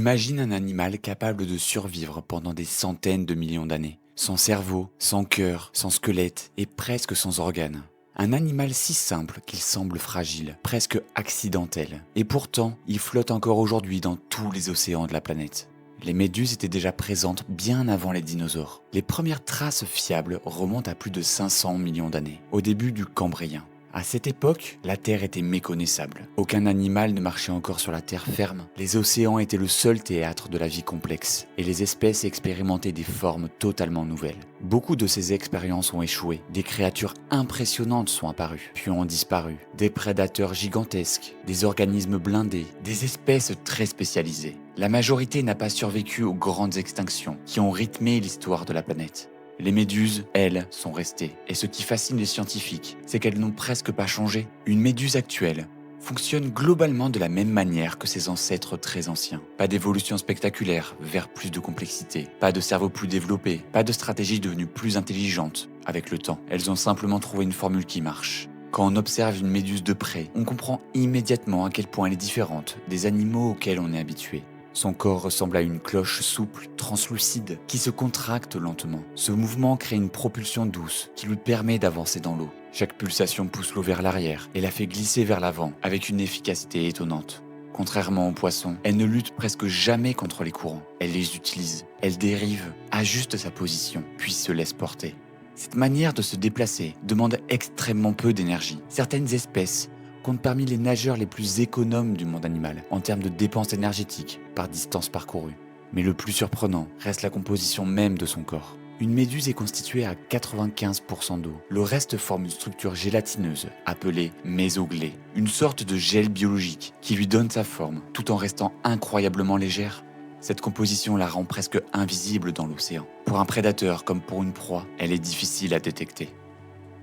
Imagine un animal capable de survivre pendant des centaines de millions d'années, sans cerveau, sans cœur, sans squelette et presque sans organes. Un animal si simple qu'il semble fragile, presque accidentel. Et pourtant, il flotte encore aujourd'hui dans tous les océans de la planète. Les méduses étaient déjà présentes bien avant les dinosaures. Les premières traces fiables remontent à plus de 500 millions d'années, au début du Cambrien. À cette époque, la Terre était méconnaissable. Aucun animal ne marchait encore sur la terre ferme. Les océans étaient le seul théâtre de la vie complexe, et les espèces expérimentaient des formes totalement nouvelles. Beaucoup de ces expériences ont échoué. Des créatures impressionnantes sont apparues, puis ont disparu. Des prédateurs gigantesques, des organismes blindés, des espèces très spécialisées. La majorité n'a pas survécu aux grandes extinctions qui ont rythmé l'histoire de la planète. Les méduses, elles, sont restées. Et ce qui fascine les scientifiques, c'est qu'elles n'ont presque pas changé. Une méduse actuelle fonctionne globalement de la même manière que ses ancêtres très anciens. Pas d'évolution spectaculaire vers plus de complexité, pas de cerveau plus développé, pas de stratégie devenue plus intelligente avec le temps. Elles ont simplement trouvé une formule qui marche. Quand on observe une méduse de près, on comprend immédiatement à quel point elle est différente des animaux auxquels on est habitué. Son corps ressemble à une cloche souple, translucide, qui se contracte lentement. Ce mouvement crée une propulsion douce qui lui permet d'avancer dans l'eau. Chaque pulsation pousse l'eau vers l'arrière et la fait glisser vers l'avant avec une efficacité étonnante. Contrairement aux poissons, elle ne lutte presque jamais contre les courants. Elle les utilise, elle dérive, ajuste sa position, puis se laisse porter. Cette manière de se déplacer demande extrêmement peu d'énergie. Certaines espèces compte parmi les nageurs les plus économes du monde animal en termes de dépenses énergétiques par distance parcourue. Mais le plus surprenant reste la composition même de son corps. Une méduse est constituée à 95% d'eau. Le reste forme une structure gélatineuse appelée mésoglée, une sorte de gel biologique qui lui donne sa forme tout en restant incroyablement légère. Cette composition la rend presque invisible dans l'océan. Pour un prédateur comme pour une proie, elle est difficile à détecter.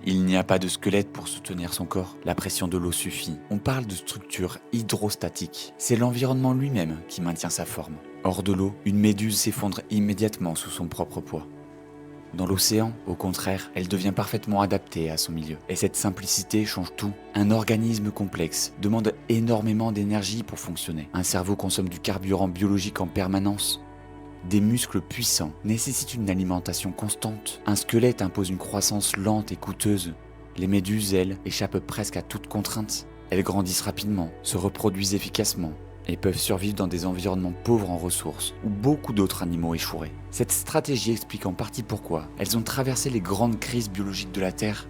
Il n'y a pas de squelette pour soutenir son corps, la pression de l'eau suffit. On parle de structure hydrostatique. C'est l'environnement lui-même qui maintient sa forme. Hors de l'eau, une méduse s'effondre immédiatement sous son propre poids. Dans l'océan, au contraire, elle devient parfaitement adaptée à son milieu. Et cette simplicité change tout. Un organisme complexe demande énormément d'énergie pour fonctionner. Un cerveau consomme du carburant biologique en permanence. Des muscles puissants nécessitent une alimentation constante. Un squelette impose une croissance lente et coûteuse. Les méduses, elles, échappent presque à toute contrainte. Elles grandissent rapidement, se reproduisent efficacement et peuvent survivre dans des environnements pauvres en ressources où beaucoup d'autres animaux échoueraient. Cette stratégie explique en partie pourquoi elles ont traversé les grandes crises biologiques de la Terre.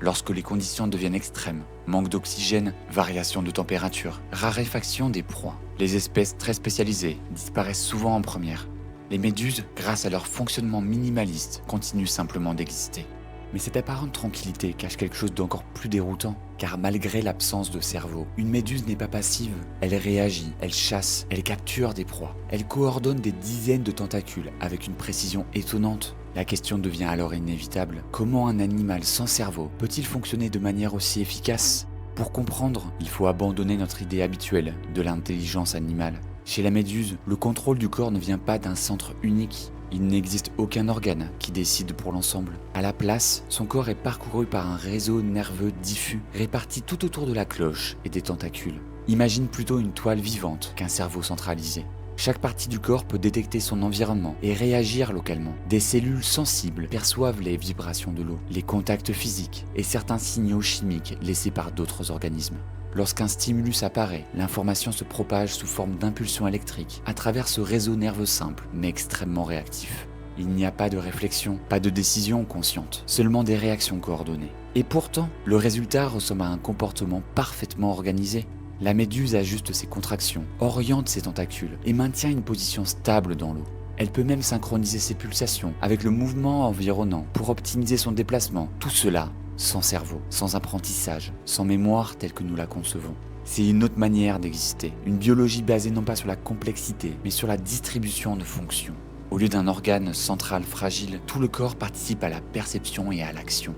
Lorsque les conditions deviennent extrêmes, manque d'oxygène, variation de température, raréfaction des proies, les espèces très spécialisées disparaissent souvent en première. Les méduses, grâce à leur fonctionnement minimaliste, continuent simplement d'exister. Mais cette apparente tranquillité cache quelque chose d'encore plus déroutant, car malgré l'absence de cerveau, une méduse n'est pas passive. Elle réagit, elle chasse, elle capture des proies. Elle coordonne des dizaines de tentacules avec une précision étonnante. La question devient alors inévitable. Comment un animal sans cerveau peut-il fonctionner de manière aussi efficace ? Pour comprendre, il faut abandonner notre idée habituelle de l'intelligence animale. Chez la méduse, le contrôle du corps ne vient pas d'un centre unique. Il n'existe aucun organe qui décide pour l'ensemble. À la place, son corps est parcouru par un réseau nerveux diffus, réparti tout autour de la cloche et des tentacules. Imagine plutôt une toile vivante qu'un cerveau centralisé. Chaque partie du corps peut détecter son environnement et réagir localement. Des cellules sensibles perçoivent les vibrations de l'eau, les contacts physiques et certains signaux chimiques laissés par d'autres organismes. Lorsqu'un stimulus apparaît, l'information se propage sous forme d'impulsions électriques à travers ce réseau nerveux simple, mais extrêmement réactif. Il n'y a pas de réflexion, pas de décision consciente, seulement des réactions coordonnées. Et pourtant, le résultat ressemble à un comportement parfaitement organisé. La méduse ajuste ses contractions, oriente ses tentacules et maintient une position stable dans l'eau. Elle peut même synchroniser ses pulsations avec le mouvement environnant pour optimiser son déplacement. Tout cela sans cerveau, sans apprentissage, sans mémoire telle que nous la concevons. C'est une autre manière d'exister, une biologie basée non pas sur la complexité, mais sur la distribution de fonctions. Au lieu d'un organe central fragile, tout le corps participe à la perception et à l'action.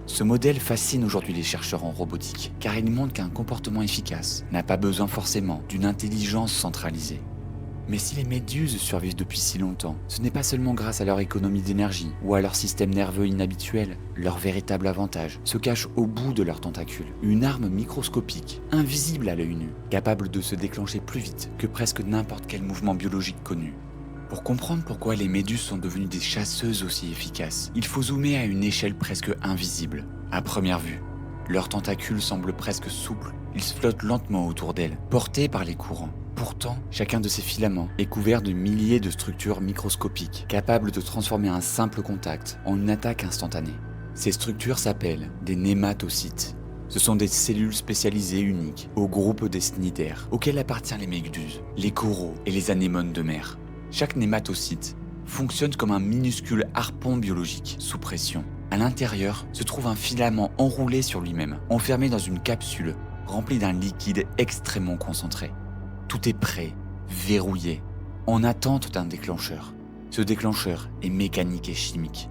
Ce modèle fascine aujourd'hui les chercheurs en robotique, car il montre qu'un comportement efficace n'a pas besoin forcément d'une intelligence centralisée. Mais si les méduses survivent depuis si longtemps, ce n'est pas seulement grâce à leur économie d'énergie ou à leur système nerveux inhabituel. Leur véritable avantage se cache au bout de leurs tentacules, une arme microscopique, invisible à l'œil nu, capable de se déclencher plus vite que presque n'importe quel mouvement biologique connu. Pour comprendre pourquoi les méduses sont devenues des chasseuses aussi efficaces, il faut zoomer à une échelle presque invisible. À première vue, leurs tentacules semblent presque souples, ils flottent lentement autour d'elles, portés par les courants. Pourtant, chacun de ces filaments est couvert de milliers de structures microscopiques, capables de transformer un simple contact en une attaque instantanée. Ces structures s'appellent des nématocytes. Ce sont des cellules spécialisées uniques au groupe des cnidaires, auxquels appartiennent les méduses, les coraux et les anémones de mer. Chaque nématocyte fonctionne comme un minuscule harpon biologique sous pression. À l'intérieur se trouve un filament enroulé sur lui-même, enfermé dans une capsule remplie d'un liquide extrêmement concentré. Tout est prêt, verrouillé, en attente d'un déclencheur. Ce déclencheur est mécanique et chimique.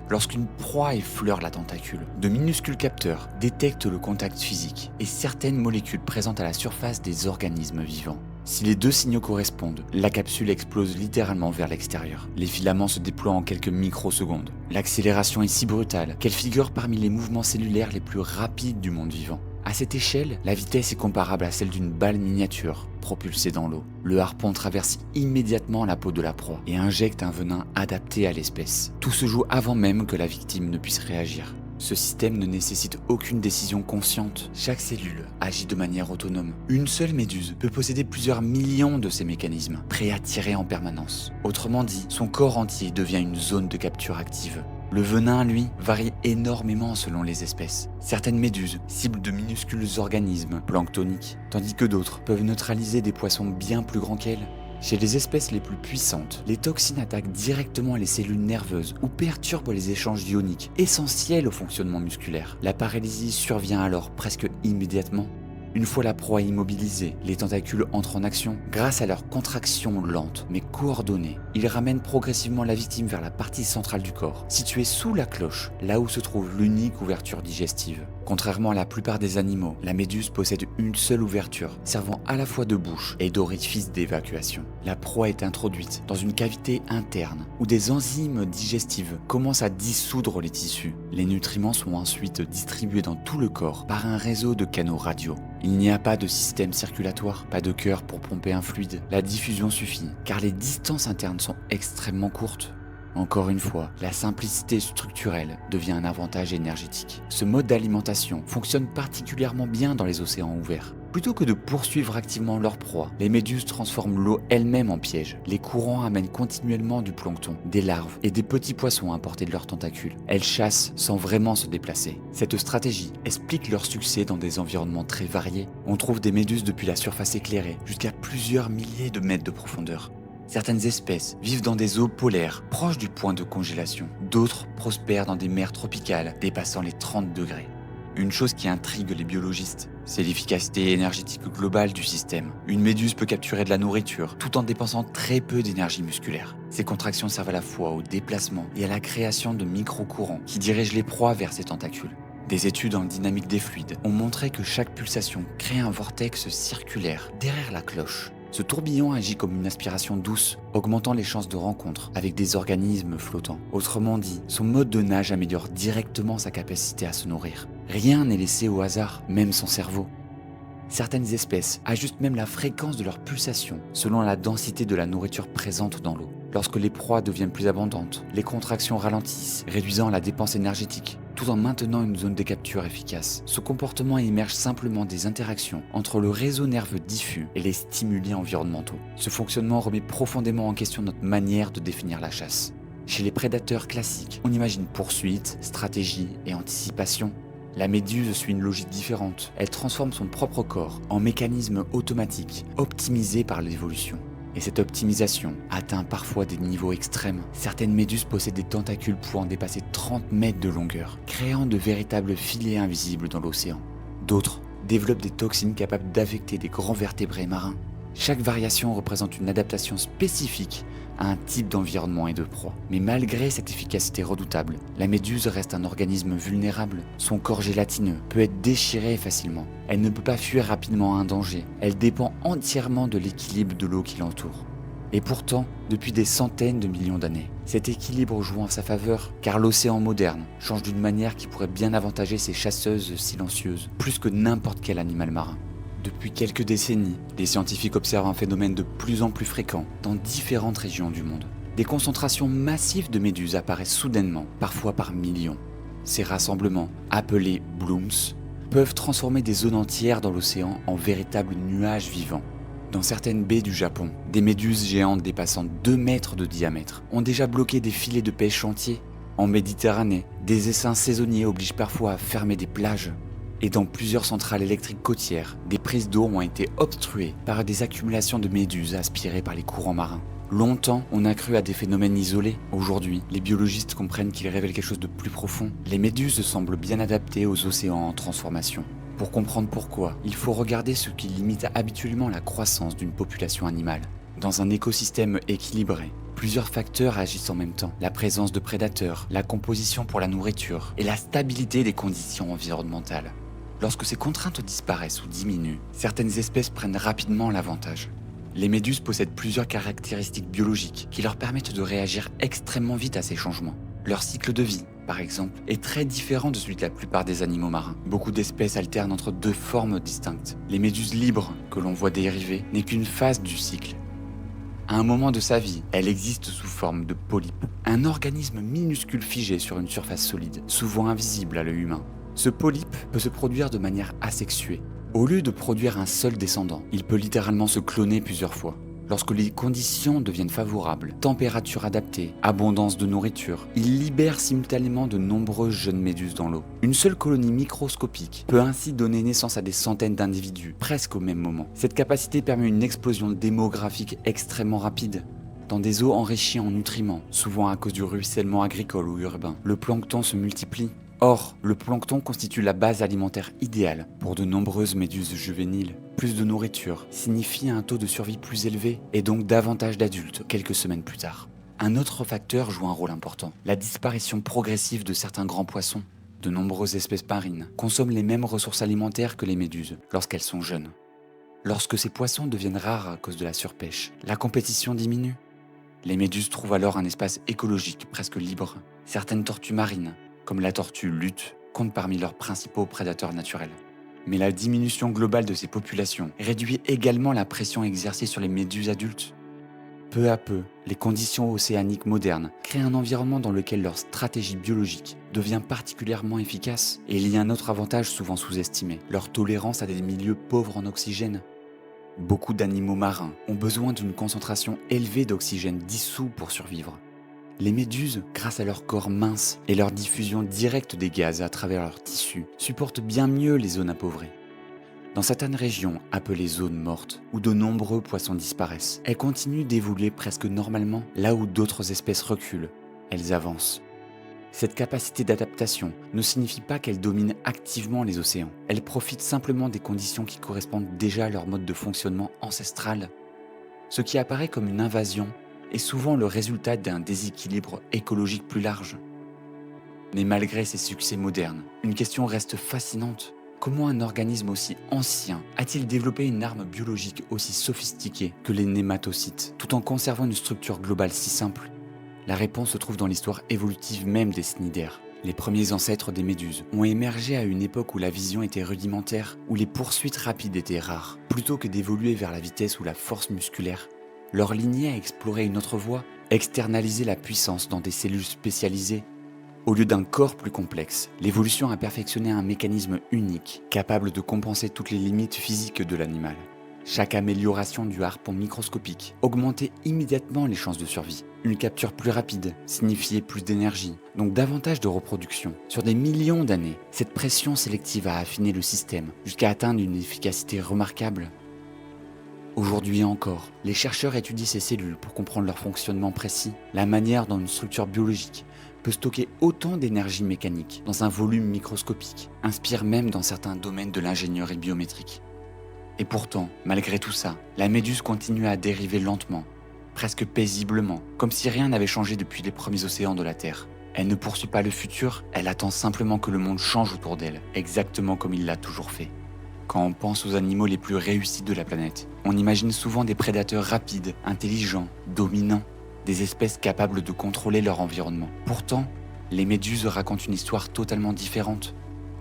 Lorsqu'une proie effleure la tentacule, de minuscules capteurs détectent le contact physique et certaines molécules présentes à la surface des organismes vivants. Si les deux signaux correspondent, la capsule explose littéralement vers l'extérieur. Les filaments se déploient en quelques microsecondes. L'accélération est si brutale qu'elle figure parmi les mouvements cellulaires les plus rapides du monde vivant. À cette échelle, la vitesse est comparable à celle d'une balle miniature propulsée dans l'eau. Le harpon traverse immédiatement la peau de la proie et injecte un venin adapté à l'espèce. Tout se joue avant même que la victime ne puisse réagir. Ce système ne nécessite aucune décision consciente. Chaque cellule agit de manière autonome. Une seule méduse peut posséder plusieurs millions de ces mécanismes, prêts à tirer en permanence. Autrement dit, son corps entier devient une zone de capture active. Le venin, lui, varie énormément selon les espèces. Certaines méduses ciblent de minuscules organismes planctoniques, tandis que d'autres peuvent neutraliser des poissons bien plus grands qu'elles. Chez les espèces les plus puissantes, les toxines attaquent directement les cellules nerveuses ou perturbent les échanges ioniques, essentiels au fonctionnement musculaire. La paralysie survient alors presque immédiatement. Une fois la proie immobilisée, les tentacules entrent en action. Grâce à leur contraction lente mais coordonnée, ils ramènent progressivement la victime vers la partie centrale du corps, située sous la cloche, là où se trouve l'unique ouverture digestive. Contrairement à la plupart des animaux, la méduse possède une seule ouverture, servant à la fois de bouche et d'orifice d'évacuation. La proie est introduite dans une cavité interne, où des enzymes digestives commencent à dissoudre les tissus. Les nutriments sont ensuite distribués dans tout le corps par un réseau de canaux radiaux. Il n'y a pas de système circulatoire, pas de cœur pour pomper un fluide. La diffusion suffit, car les distances internes sont extrêmement courtes. Encore une fois, la simplicité structurelle devient un avantage énergétique. Ce mode d'alimentation fonctionne particulièrement bien dans les océans ouverts. Plutôt que de poursuivre activement leur proie, les méduses transforment l'eau elle-même en piège. Les courants amènent continuellement du plancton, des larves et des petits poissons importés de leurs tentacules. Elles chassent sans vraiment se déplacer. Cette stratégie explique leur succès dans des environnements très variés. On trouve des méduses depuis la surface éclairée jusqu'à plusieurs milliers de mètres de profondeur. Certaines espèces vivent dans des eaux polaires, proches du point de congélation. D'autres prospèrent dans des mers tropicales, dépassant les 30 degrés. Une chose qui intrigue les biologistes, c'est l'efficacité énergétique globale du système. Une méduse peut capturer de la nourriture, tout en dépensant très peu d'énergie musculaire. Ces contractions servent à la fois au déplacement et à la création de micro-courants qui dirigent les proies vers ces tentacules. Des études en dynamique des fluides ont montré que chaque pulsation crée un vortex circulaire derrière la cloche. Ce tourbillon agit comme une aspiration douce, augmentant les chances de rencontre avec des organismes flottants. Autrement dit, son mode de nage améliore directement sa capacité à se nourrir. Rien n'est laissé au hasard, même son cerveau. Certaines espèces ajustent même la fréquence de leurs pulsations selon la densité de la nourriture présente dans l'eau. Lorsque les proies deviennent plus abondantes, les contractions ralentissent, réduisant la dépense énergétique, tout en maintenant une zone de capture efficace. Ce comportement émerge simplement des interactions entre le réseau nerveux diffus et les stimuli environnementaux. Ce fonctionnement remet profondément en question notre manière de définir la chasse. Chez les prédateurs classiques, on imagine poursuite, stratégie et anticipation. La méduse suit une logique différente. Elle transforme son propre corps en mécanisme automatique, optimisé par l'évolution. Et cette optimisation atteint parfois des niveaux extrêmes. Certaines méduses possèdent des tentacules pouvant dépasser 30 mètres de longueur, créant de véritables filets invisibles dans l'océan. D'autres développent des toxines capables d'affecter des grands vertébrés marins. Chaque variation représente une adaptation spécifique à un type d'environnement et de proie. Mais malgré cette efficacité redoutable, la méduse reste un organisme vulnérable. Son corps gélatineux peut être déchiré facilement. Elle ne peut pas fuir rapidement un danger. Elle dépend entièrement de l'équilibre de l'eau qui l'entoure. Et pourtant, depuis des centaines de millions d'années, cet équilibre joue en sa faveur, car l'océan moderne change d'une manière qui pourrait bien avantager ces chasseuses silencieuses, plus que n'importe quel animal marin. Depuis quelques décennies, les scientifiques observent un phénomène de plus en plus fréquent dans différentes régions du monde. Des concentrations massives de méduses apparaissent soudainement, parfois par millions. Ces rassemblements, appelés blooms, peuvent transformer des zones entières dans l'océan en véritables nuages vivants. Dans certaines baies du Japon, des méduses géantes dépassant 2 mètres de diamètre ont déjà bloqué des filets de pêche entiers. En Méditerranée, des essaims saisonniers obligent parfois à fermer des plages. Et dans plusieurs centrales électriques côtières, des prises d'eau ont été obstruées par des accumulations de méduses aspirées par les courants marins. Longtemps, on a cru à des phénomènes isolés. Aujourd'hui, les biologistes comprennent qu'ils révèlent quelque chose de plus profond. Les méduses semblent bien adaptées aux océans en transformation. Pour comprendre pourquoi, il faut regarder ce qui limite habituellement la croissance d'une population animale. Dans un écosystème équilibré, plusieurs facteurs agissent en même temps. La présence de prédateurs, la composition pour la nourriture et la stabilité des conditions environnementales. Lorsque ces contraintes disparaissent ou diminuent, certaines espèces prennent rapidement l'avantage. Les méduses possèdent plusieurs caractéristiques biologiques qui leur permettent de réagir extrêmement vite à ces changements. Leur cycle de vie, par exemple, est très différent de celui de la plupart des animaux marins. Beaucoup d'espèces alternent entre 2 formes distinctes. Les méduses libres, que l'on voit dériver, n'est qu'une phase du cycle. À un moment de sa vie, elle existe sous forme de polype, un organisme minuscule figé sur une surface solide, souvent invisible à l'œil humain. Ce polype peut se produire de manière asexuée. Au lieu de produire un seul descendant, il peut littéralement se cloner plusieurs fois. Lorsque les conditions deviennent favorables, température adaptée, abondance de nourriture, il libère simultanément de nombreuses jeunes méduses dans l'eau. Une seule colonie microscopique peut ainsi donner naissance à des centaines d'individus, presque au même moment. Cette capacité permet une explosion démographique extrêmement rapide. Dans des eaux enrichies en nutriments, souvent à cause du ruissellement agricole ou urbain, le plancton se multiplie. Or, le plancton constitue la base alimentaire idéale pour de nombreuses méduses juvéniles. Plus de nourriture signifie un taux de survie plus élevé et donc davantage d'adultes quelques semaines plus tard. Un autre facteur joue un rôle important, la disparition progressive de certains grands poissons. De nombreuses espèces marines consomment les mêmes ressources alimentaires que les méduses lorsqu'elles sont jeunes. Lorsque ces poissons deviennent rares à cause de la surpêche, la compétition diminue. Les méduses trouvent alors un espace écologique presque libre. Certaines tortues marines, comme la tortue luth, comptent parmi leurs principaux prédateurs naturels. Mais la diminution globale de ces populations réduit également la pression exercée sur les méduses adultes. Peu à peu, les conditions océaniques modernes créent un environnement dans lequel leur stratégie biologique devient particulièrement efficace. Et il y a un autre avantage souvent sous-estimé, leur tolérance à des milieux pauvres en oxygène. Beaucoup d'animaux marins ont besoin d'une concentration élevée d'oxygène dissous pour survivre. Les méduses, grâce à leur corps mince et leur diffusion directe des gaz à travers leurs tissus, supportent bien mieux les zones appauvries. Dans certaines régions, appelées zones mortes, où de nombreux poissons disparaissent, elles continuent d'évoluer presque normalement, là où d'autres espèces reculent. Elles avancent. Cette capacité d'adaptation ne signifie pas qu'elles dominent activement les océans. Elles profitent simplement des conditions qui correspondent déjà à leur mode de fonctionnement ancestral. Ce qui apparaît comme une invasion est souvent le résultat d'un déséquilibre écologique plus large. Mais malgré ces succès modernes, une question reste fascinante. Comment un organisme aussi ancien a-t-il développé une arme biologique aussi sophistiquée que les nématocytes, tout en conservant une structure globale si simple? La réponse se trouve dans l'histoire évolutive même des cnidaires. Les premiers ancêtres des méduses ont émergé à une époque où la vision était rudimentaire, où les poursuites rapides étaient rares. Plutôt que d'évoluer vers la vitesse ou la force musculaire, leur lignée a exploré une autre voie, externaliser la puissance dans des cellules spécialisées. Au lieu d'un corps plus complexe, l'évolution a perfectionné un mécanisme unique, capable de compenser toutes les limites physiques de l'animal. Chaque amélioration du harpon microscopique augmentait immédiatement les chances de survie. Une capture plus rapide signifiait plus d'énergie, donc davantage de reproduction. Sur des millions d'années, cette pression sélective a affiné le système jusqu'à atteindre une efficacité remarquable. Aujourd'hui encore, les chercheurs étudient ces cellules pour comprendre leur fonctionnement précis, la manière dont une structure biologique peut stocker autant d'énergie mécanique dans un volume microscopique, inspire même dans certains domaines de l'ingénierie biométrique. Et pourtant, malgré tout ça, la méduse continue à dériver lentement, presque paisiblement, comme si rien n'avait changé depuis les premiers océans de la Terre. Elle ne poursuit pas le futur, elle attend simplement que le monde change autour d'elle, exactement comme il l'a toujours fait. Quand on pense aux animaux les plus réussis de la planète, on imagine souvent des prédateurs rapides, intelligents, dominants, des espèces capables de contrôler leur environnement. Pourtant, les méduses racontent une histoire totalement différente.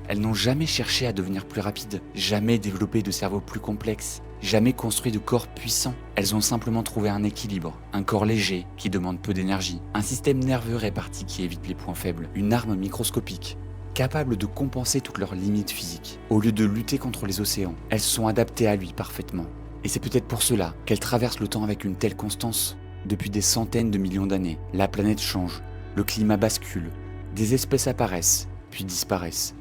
Elles n'ont jamais cherché à devenir plus rapides, jamais développé de cerveau plus complexe, jamais construit de corps puissants. Elles ont simplement trouvé un équilibre, un corps léger qui demande peu d'énergie, un système nerveux réparti qui évite les points faibles, une arme microscopique, capable de compenser toutes leurs limites physiques. Au lieu de lutter contre les océans, elles se sont adaptées à lui parfaitement. Et c'est peut-être pour cela qu'elles traversent le temps avec une telle constance. Depuis des centaines de millions d'années, la planète change, le climat bascule, des espèces apparaissent, puis disparaissent.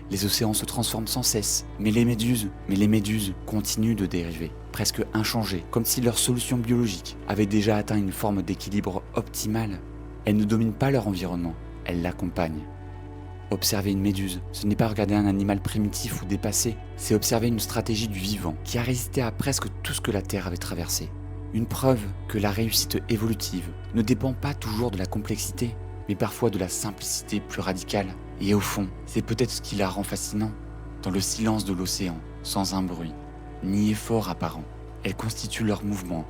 Les océans se transforment sans cesse, mais les méduses continuent de dériver, presque inchangées, comme si leur solution biologique avait déjà atteint une forme d'équilibre optimale. Elles ne dominent pas leur environnement, elles l'accompagnent. Observer une méduse, ce n'est pas regarder un animal primitif ou dépassé, c'est observer une stratégie du vivant qui a résisté à presque tout ce que la Terre avait traversé. Une preuve que la réussite évolutive ne dépend pas toujours de la complexité, mais parfois de la simplicité plus radicale. Et au fond, c'est peut-être ce qui la rend fascinant. Dans le silence de l'océan, sans un bruit, ni effort apparent, elles constituent leur mouvement,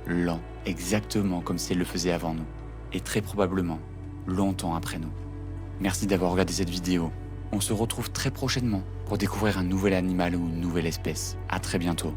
lent, exactement comme si elles le faisaient avant nous, et très probablement, longtemps après nous. Merci d'avoir regardé cette vidéo. On se retrouve très prochainement pour découvrir un nouvel animal ou une nouvelle espèce. À très bientôt.